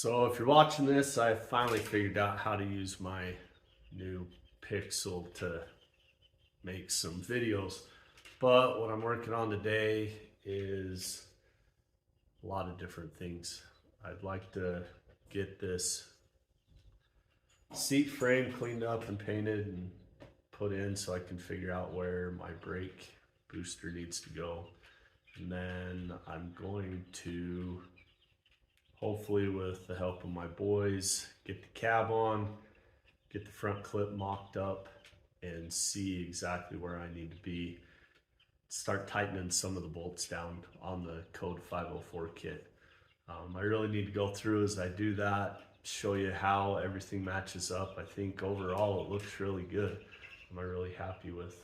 So if you're watching this, I finally figured out how to use my new Pixel to make some videos. But what I'm working on today is a lot of different things. I'd like to get this seat frame cleaned up and painted and put in so I can figure out where my brake booster needs to go. And then I'm going to, hopefully with the help of my boys, get the cab on, get the front clip mocked up, and see exactly where I need to be. Start tightening some of the bolts down on the Code 504 kit. I really need to go through as I do that, show you how everything matches up. I think overall it looks really good. I'm really happy with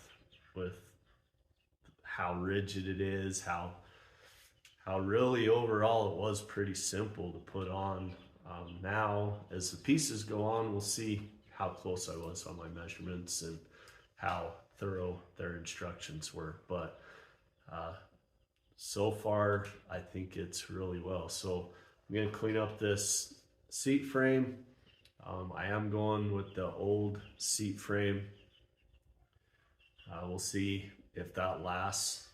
how rigid it is, how really overall it was pretty simple to put on. Now as the pieces go on, we'll see how close I was on my measurements and how thorough their instructions were. But so far I think it's really well. So I'm going to clean up this seat frame. I am going with the old seat frame. We'll see if that lasts.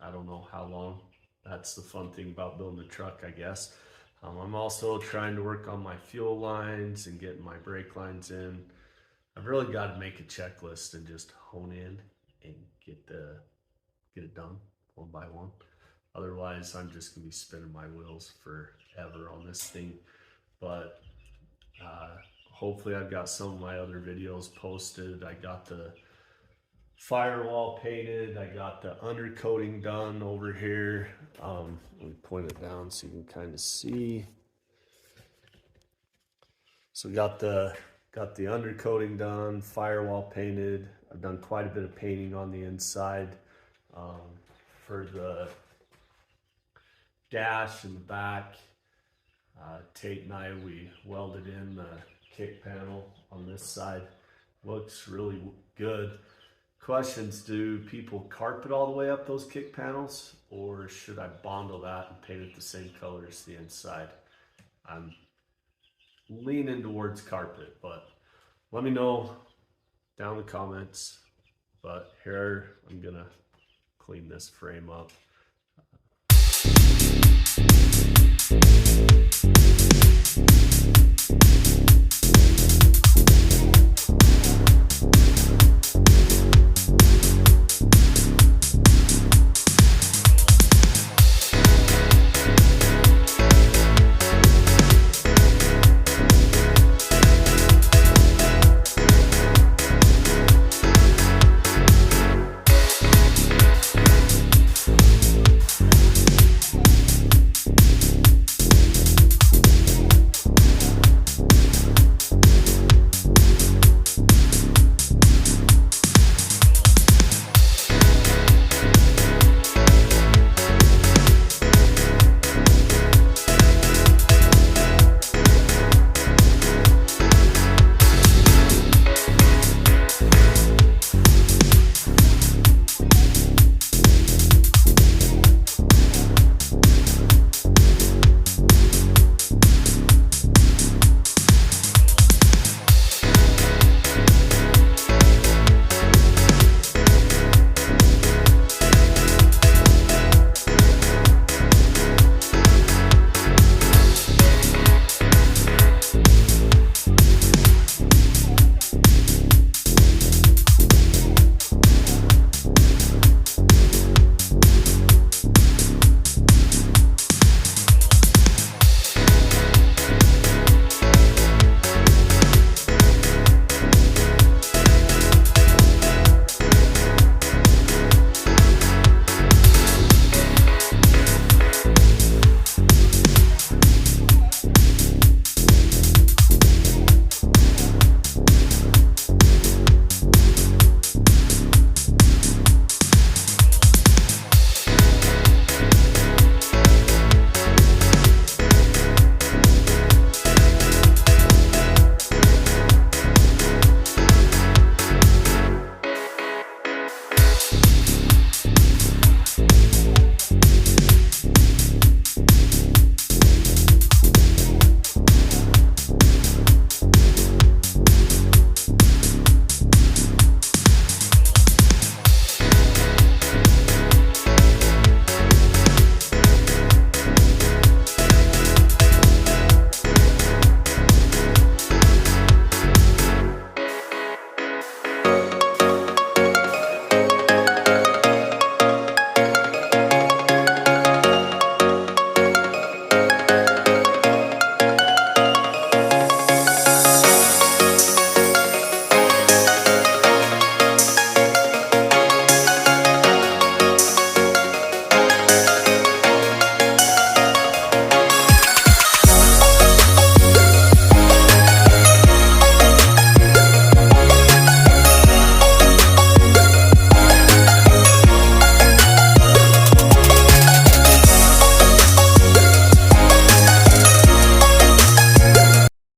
I don't know how long. That's the fun thing about building a truck, I guess. I'm also trying to work on my fuel lines and getting my brake lines in. I've really got to make a checklist and just hone in and get it done one by one. Otherwise, I'm just gonna be spinning my wheels forever on this thing. But hopefully I've got some of my other videos posted. I got the firewall painted. I got the undercoating done over here. Let me point it down so you can kind of see. So got the undercoating done, firewall painted. I've done quite a bit of painting on the inside for the dash in the back. Tate and I, we welded in the kick panel on this side. Looks really good. Questions: do people carpet all the way up those kick panels, or should I bondle that and paint it the same color as the inside? I'm leaning towards carpet, but let me know down in the comments. But here I'm gonna clean this frame up.